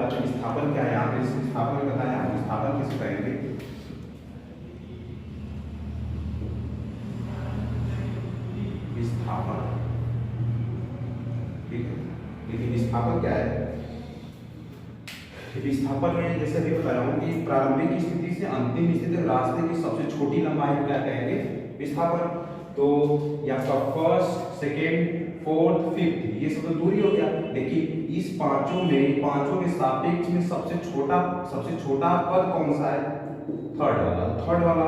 है विस्थापन क्या है, यहाँ पे विस्थापन बताया, विस्थापन किसे कहेंगे, विस्थापन, ठीक है। लेकिन विस्थापन क्या है, विस्थापन में जैसे अभी बता रहा हूँ कि प्रारंभिक स्थिति से अंतिम स्थिति तक रास्ते की सबसे छोटी लंबाई को क्या कहेंगे, विस्थापन। तो आपका फर्स्ट, सेकेंड, फोर्थ, फिफ्थ, ये सब तो दूरी हो गया। लेकिन इस पांचों में सापेक्ष में सबसे छोटा पद कौन सा है, थर्ड वाला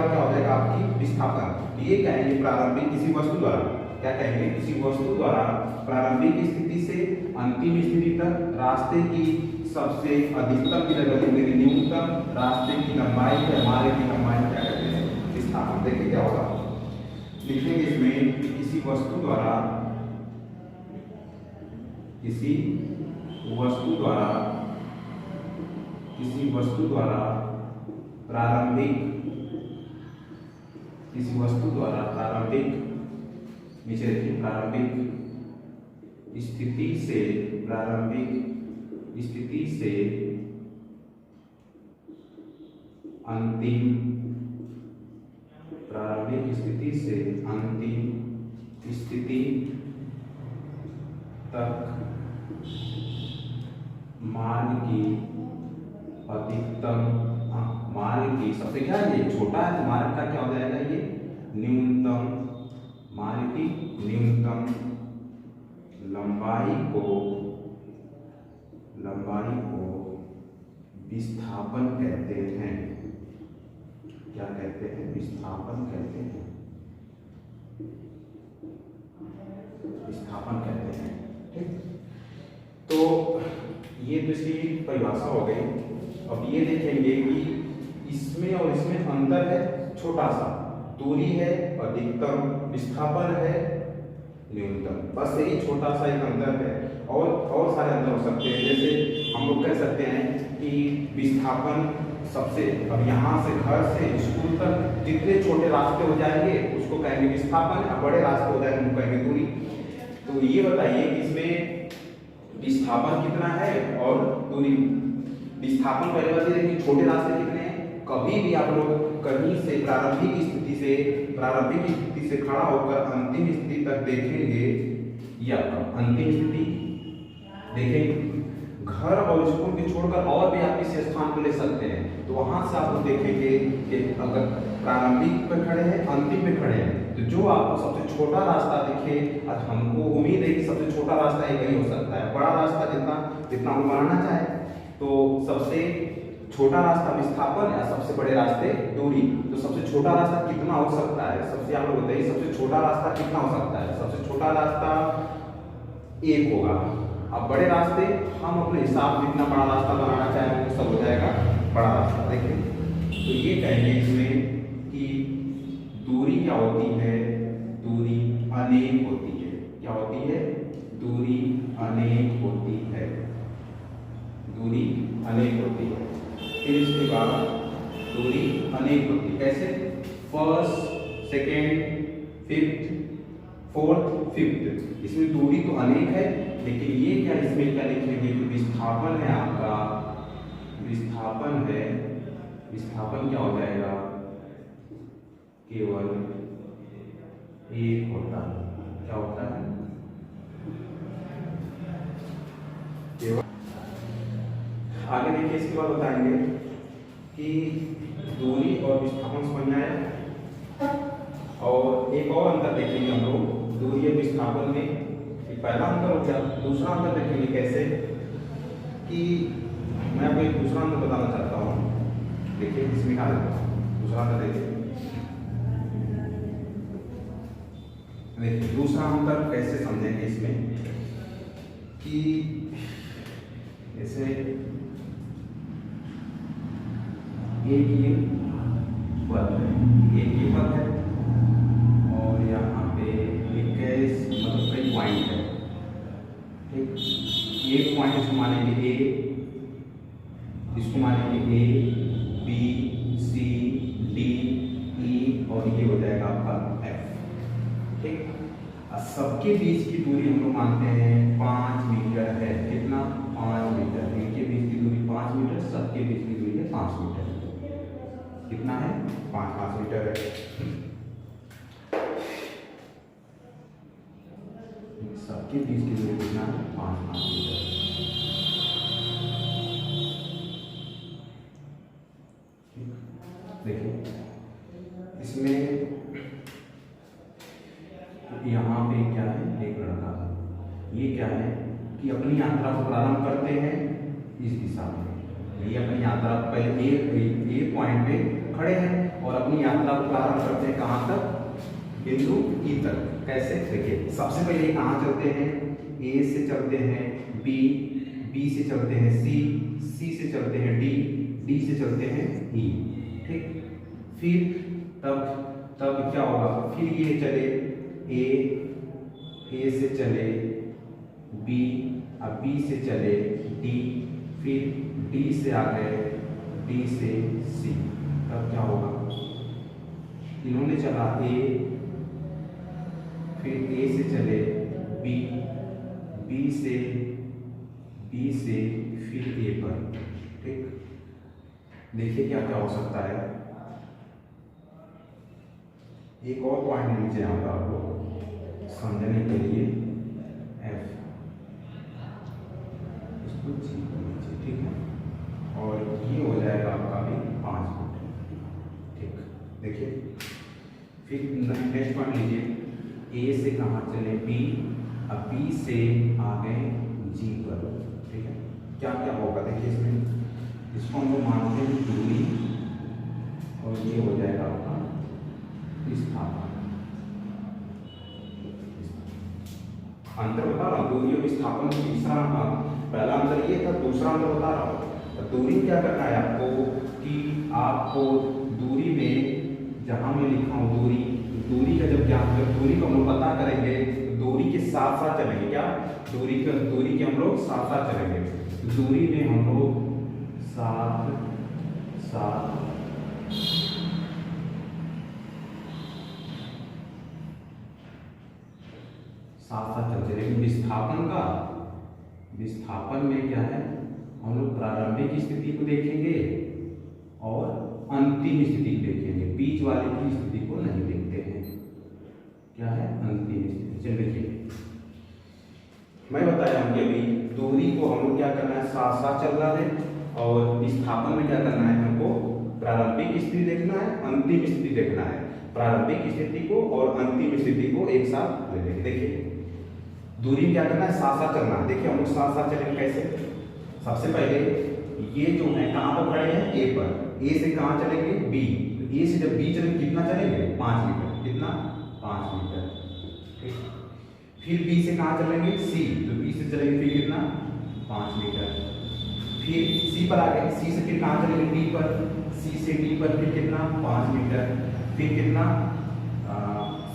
क्या हो जाएगा आपकी विस्थापन। ये कहेंगे प्रारंभिक किसी वस्तु द्वारा, क्या कहेंगे, किसी वस्तु द्वारा प्रारंभिक स्थिति से अंतिम स्थिति तक रास्ते की सबसे अधिकतम की न्यूनतम रास्ते की लंबाई है, मार्ग की लंबाई क्या कहते हैं, विस्थापन। देखिए क्या होगा, लिखेंगे इसमें किसी वस्तु द्वारा प्रारंभिक नीचे देखिए, प्रारंभिक स्थिति से अंतिम स्थिति तक मार्ग की सबसे क्या है, ये छोटा है तो मार्ग का क्या हो जाएगा, ये न्यूनतम, मार्ग की न्यूनतम लंबाई को विस्थापन कहते हैं। क्या कहते हैं, विस्थापन कहते हैं, विस्थापन कहते हैं, ठीक। तो ये तो इसकी परिभाषा हो गई। अब ये देखेंगे कि इसमें और इसमें अंतर है छोटा सा, दूरी है अधिकतम, विस्थापन है न्यूनतम, बस यही छोटा सा एक अंतर है। और सारे अंतर हो सकते हैं, जैसे हम लोग कह सकते हैं कि विस्थापन सबसे, अब यहाँ से घर से स्कूल तक जितने छोटे रास्ते हो जाएंगे उसको कहेंगे विस्थापन, और बड़े रास्ते हो जाएंगे उनको कहेंगे दूरी। तो ये बताइए कि इसमें विस्थापन कितना है और दूरी। विस्थापन पहले बात ये कि छोटे रास्ते कितने हैं, कभी भी आप लोग कहीं से प्रारंभिक स्थिति से खड़ा होकर अंतिम स्थिति तक देखेंगे, या अंतिम स्थिति देखेंगे, घर और स्कूल के छोड़कर और भी आप किसी स्थान पर ले सकते हैं, तो वहां से आप लोग देखेंगे कि अगर प्रारंभिक पे खड़े हैं, अंतिम पे खड़े हैं, तो जो आपको सबसे छोटा रास्ता दिखे, आज हमको उम्मीद है कि सबसे छोटा रास्ता यही हो सकता है, बड़ा रास्ता जितना हम बनाना चाहे, तो सबसे छोटा रास्ता विस्थापन या सबसे बड़े रास्ते दूरी। तो सबसे छोटा रास्ता कितना हो सकता है, सबसे आप लोग बताइए, सबसे छोटा रास्ता कितना हो सकता है, सबसे छोटा रास्ता 1 होगा। अब बड़े रास्ते हम अपने हिसाब से जितना बड़ा रास्ता बनाना चाहें वो सब हो जाएगा बड़ा रास्ता। देखिए तो ये कहेंगे इसमें कि दूरी क्या होती है, दूरी अनेक होती है। क्या होती है, दूरी अनेक होती है, दूरी अनेक होती है। फिर इसके बाद दूरी अनेक होती है, कैसे, first, second, fifth, fourth, fifth, इसमें दूरी तो अनेक है, लेकिन ये क्या, इसमें क्या लिखेंगे कि विस्थापन है आपका, विस्थापन है, विस्थापन क्या हो जाएगा, केवल 1 होता है। क्या होता है, केवल। आगे देखिए, इसके बाद बताएंगे कि दूरी और विस्थापन समझ में आया। और एक और अंतर देखेंगे हम लोग दूरी और विस्थापन में, पहला अंतर हो गया, दूसरा अंतर देखेंगे कैसे, कि मैं आपको एक दूसरा अंतर बताना चाहता हूँ। देखिए इसमें क्या दूसरा अंतर देखिए, दूसरा अंतर कैसे समझेंगे इसमें, कि जैसे एक ये पद है और यहाँ पे एक मतलब कई पॉइंट है, ठीक। एक पॉइंट इसको मानेंगे ए, इसको मानेंगे ए, बी, सी, डी, ई और ये हो जाएगा आपका एफ, ठीक। सबके बीच की दूरी हम लोग मानते हैं 5 मीटर है। कितना, 5 मीटर। सबके बीच की दूरी है 5 मीटर। कितना है? 5 मीटर है। सबके बीच की दूरी कितना है? 5 मीटर। देखिए इसमें यहाँ पे क्या है, एक लड़का, ये क्या है कि अपनी यात्रा को प्रारंभ करते हैं इस दिशा में। ये अपनी यात्रा पहले ए पॉइंट पे खड़े हैं और अपनी यात्रा को प्रारंभ करते हैं कहाँ तक? बिंदु ई तक। कैसे? देखिए सबसे पहले कहाँ चलते हैं? ए से चलते हैं बी, बी से चलते हैं सी, सी से चलते हैं डी, डी से चलते हैं ई। ठीक, फिर तब क्या होगा? फिर ये चले ए से चले बी, अब बी से चले डी, फिर डी से आ गए डी से सी। तब क्या होगा? इन्होंने चला ए, फिर ए से चले बी, बी से फिर ए पर। ठीक, देखिए क्या क्या हो सकता है। एक और पॉइंट नीचे आऊंगा आपको समझने के लिए, एफ इसको जी को नीचे, ठीक है, और ये हो जाएगा आपका भी 5 मीटर। ठीक, देखिए फिर नेक्स्ट पॉइंट लीजिए, ए से कहाँ चले? बी, अब बी से आ गए जी पर। ठीक है, क्या क्या होगा देखिए इसमें, इसको हम लोग मानते हैं दूरी, और ये हो जाएगा आपका विस्थापन। अंतर बता रहा हूँ, दूरी और विस्थापन तीसरा, पहला अंतर ये था, दूसरा अंतर बता रहा हूँ। दूरी क्या करना है आपको कि आपको दूरी में, जहां मैं लिखा हूँ दूरी का जब ज्ञान कर, दूरी को हम लोग पता करेंगे, दूरी के साथ साथ चलेंगे। क्या? दूरी के हम लोग साथ साथ चलेंगे। दूरी में हम लोग साथ चलते, लेकिन विस्थापन में क्या है, हम लोग प्रारंभिक स्थिति को देखेंगे और अंतिम स्थिति को देखेंगे, बीच वाले की स्थिति को नहीं देखते हैं। क्या है? अंतिम स्थिति। चलिए देखिए, मैं बताया हूँ कि अभी दूरी को हम लोग क्या करना है, साथ साथ चलना है, और विस्थापन में क्या करना है, हमको प्रारंभिक स्थिति देखना है, अंतिम स्थिति देखना है। प्रारंभिक स्थिति को और अंतिम स्थिति को एक साथ ले लेंगे। देखिए दूरी क्या करना है, साथ साथ चलना है। देखिए हम लोग साथ साथ चलेंगे कैसे? सबसे पहले ये जो है कहाँ पर खड़े हैं? ए पर। ए से कहाँ चलेंगे? बी। तो ए से जब बी चलेंगे कितना चलेंगे? 5 मीटर। कितना? 5 मीटर। ठीक, फिर बी से कहाँ चलेंगे? सी। तो बी से चलेंगे फिर कितना? 5 मीटर। फिर सी पर आ गए, सी से फिर कहाँ चलेंगे? डी पर। सी से डी पर फिर कितना? 5 मीटर। फिर कितना?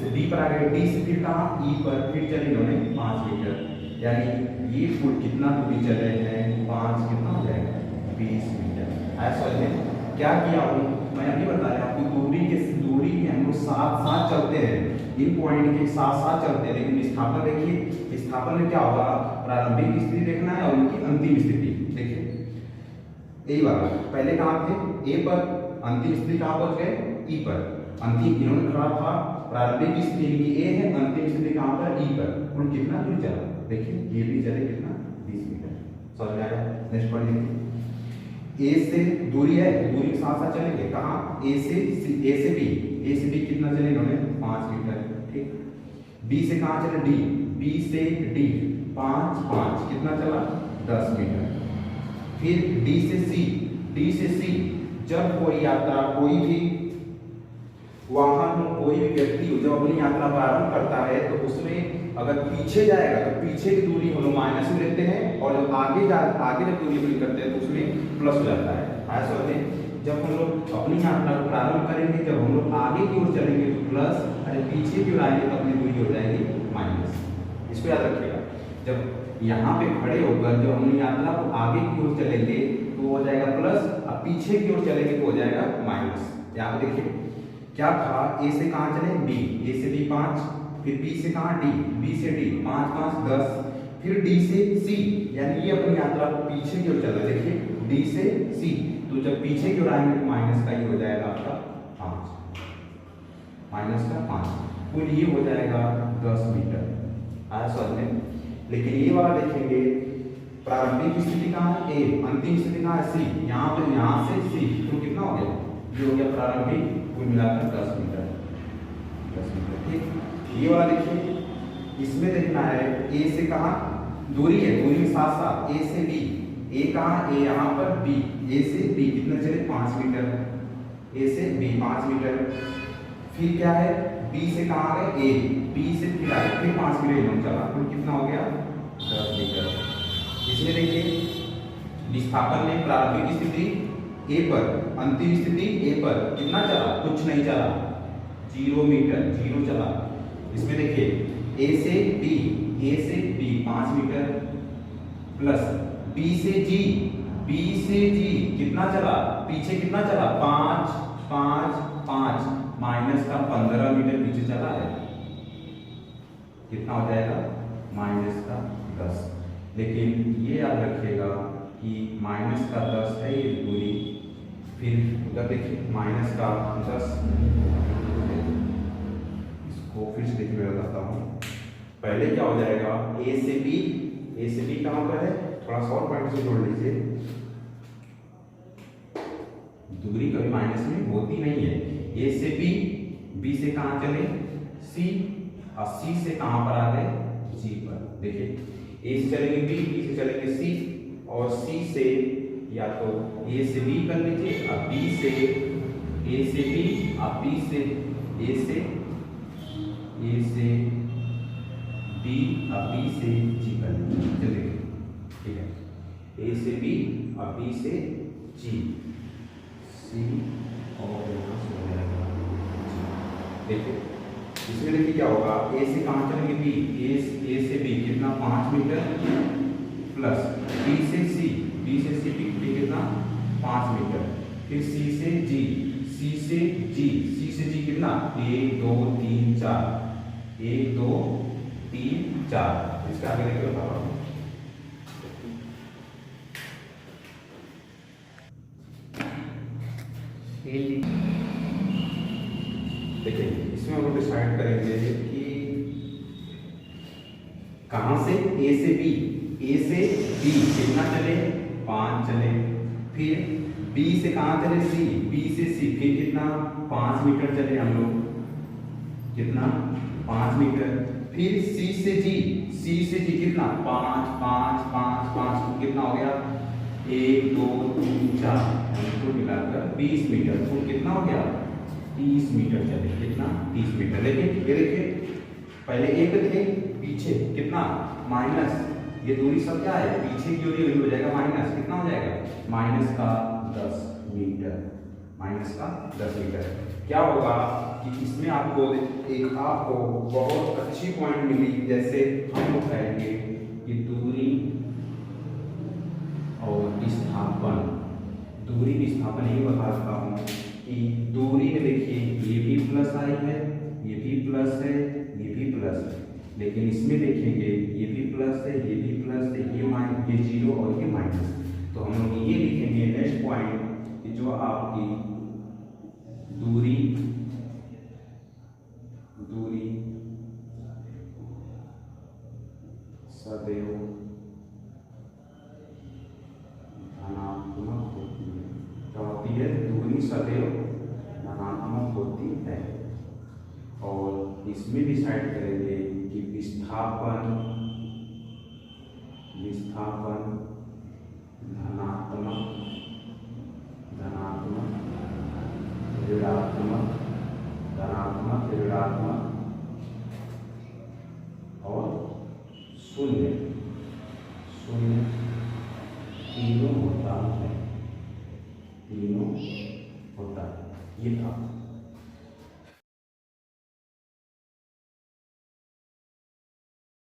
डी पर आ गए, डी से फिर कहाँ? ई पर, फिर चले इन्होंने 5 मीटर। यानी ये कुल कितना दूरी चले हैं? 5, कितना हो जाएगा? 20 मीटर। ऐसा है क्या किया हूँ मैं अभी बताया आपको, दूरी के हम लोग साथ साथ चलते हैं, इन पॉइंट के साथ साथ चलते हैं। लेकिन विस्थापन देखिए, विस्थापन में क्या होगा? प्रारंभिक स्थिति देखना है और उनकी अंतिम स्थिति। देखिए यही वाला, पहले कहाँ थे? ए पर, अंतिम स्थिति कहाँ पहुंच गए? ई पर। अंतिम इन्होंने खड़ा था, प्रारंभिक स्थिति इनकी ए है, अंतिम स्थिति कहाँ पर? ई पर। कुल कितना दूर चला? देखिए ये भी चले कितना? 20 मीटर। समझ में आया? नेक्स्ट पॉइंट देखिए, ए से दूरी है, दूरी के साथ साथ चलेंगे कहाँ? ए से बी। ए से बी कितना चले इन्होंने? 5 मीटर। ठीक, बी से कहाँ चले? डी। बी से डी 5 कितना चला? 10 मीटर। फिर डी से सी। डी से सी जब कोई यात्रा, कोई भी वाहन, कोई भी व्यक्ति जब अपनी यात्रा प्रारंभ करता है तो उसमें अगर पीछे जाएगा तो पीछे की दूरी हम लोग माइनस में लेते हैं, और जब आगे जब दूरी अपनी करते हैं तो उसमें प्लस हो जाता है। ऐसा होते जब हम लोग अपनी यात्रा को प्रारंभ करेंगे, जब हम लोग आगे की ओर चलेंगे तो प्लस, अरे पीछे की ओर आएंगे तो अपनी दूरी हो जाएगी माइनस। इसको याद रखिएगा, जब यहाँ पे खड़े होकर जब हम यात्रा को आगे की ओर चलेंगे तो हो जाएगा प्लस, अब पीछे की ओर चलेंगे तो हो जाएगा माइनस। यहाँ पे देखिए क्या था, ए से कहाँ चले? बी। ए से बी 5, फिर बी से कहाँ? डी। बी से डी 5 5 10, फिर डी से सी, यानी ये अपनी यात्रा को पीछे की ओर चल रहा है। देखिए डी से सी, तो जब पीछे की ओर आएंगे तो माइनस का ही हो जाएगा आपका 5, माइनस का 5, कुल ये हो जाएगा 10 मीटर। आया समझ में। लेकिन ये वाला देखेंगे, प्रारंभिक स्थिति कहाँ है ए, अंतिम स्थिति कहाँ है सी, यहाँ पे यहाँ से सी, तो कितना हो गया, ये हो गया प्रारंभिक, कुल मिलाकर 10 मीटर, 10 मीटर। ठीक, ये वाला देखिए, इसमें देखना है ए से कहाँ दूरी है, दूरी में साथ साथ ए से बी, ए कहाँ, ए यहाँ पर, बी, ए से बी कितना चले 5 मीटर, ए से बी 5 मीटर। फिर क्या है, बी से कहाँ आ गए ए, बी से फिर आए, फिर 5 मीटर इधर चला, तो कितना हो गया 10 मीटर। इसमें देखिए विस्थापन में प्रारंभिक स्थिति ए पर, अंतिम स्थिति ए पर कितना चला, कुछ नहीं चला, 0 मीटर, 0 चला। इसमें देखिए ए से बी, ए से बी 5 मीटर प्लस बी से जी, बी से जी कितना चला, पीछे कितना चला 5 5 5, माइनस का 15 मीटर पीछे चला है, कितना हो जाएगा माइनस का 10। लेकिन ये याद रखिएगा कि माइनस का 10 है ये दूरी, फिर उधर देखिए माइनस का 10, इसको फिर से देखिए मैं बताता हूँ। पहले क्या हो जाएगा, ए से बी, ए से बी कहाँ पर है, थोड़ा सा और पॉइंट से जोड़ लीजिए, दूरी कभी माइनस में होती नहीं है। ए से बी, बी से कहाँ चले सी, और सी से कहाँ पर आ गए जी पर। देखिए ए से चलेंगे बी, बी से चलेंगे सी, और सी से या तो ए से बी कर लीजिए, अब बी से ए से बी, अब बी से ए से बी, अब बी से जी कर लीजिए। चलिए ठीक है, ए से बी और बी से जी, सी और यहाँ से हो जाएगा जी। देखिए इसमें देखिए क्या होगा, ए से कहाँ चलेंगे बी, ए से बी कितना 5 मीटर प्लस बी से सी, बी से सी कितना 5 मीटर, फिर सी से जी, सी से जी, सी से जी कितना 1 2 3 4, 1 2 3 4। इसका आगे देखिए बता रहा हूँ। देखिए इसमें हम लोग डिसाइड करेंगे कि कहां से ए से बी, ए से बी कितना चले 5 चले, फिर बी से कहां चले सी, बी से सी फिर कितना 5 मीटर चले हम लोग, कितना 5 मीटर, फिर सी से जी, सी से जी कितना 5 5 5 5, कितना हो गया 1 2 3 4, कुल मिलाकर 20 मीटर, कुल कितना हो गया 30 मीटर चले, कितना 30 मीटर। लेकिन ये देखिए पहले एक थे, पीछे कितना माइनस, ये दूरी सब क्या है पीछे की दूरी हो जाएगा माइनस, कितना हो जाएगा माइनस का 10 मीटर, माइनस का 10 मीटर। क्या होगा कि इसमें आपको बहुत अच्छी पॉइंट मिली, जैसे हम लोग कहेंगे कि दूरी और विस्थापन, दूरी विस्थापन यही बता देता हूँ कि दूरी में देखिए ये भी प्लस आई है, ये भी प्लस है, ये भी प्लस है, लेकिन इसमें देखेंगे ये भी प्लस है, ये भी प्लस है, ये 0 और ये माइनस। तो हम लोग ये लिखेंगे नेक्स्ट पॉइंट कि जो आपकी दूरी सदैव धनात्मक होती है। क्या होती है, दूरी सदैव धनात्मक होती है। और इसमें डिसाइड करेंगे कि विस्थापन धनात्मक ऋणात्मक और शून्य तीनों होता है, ये था।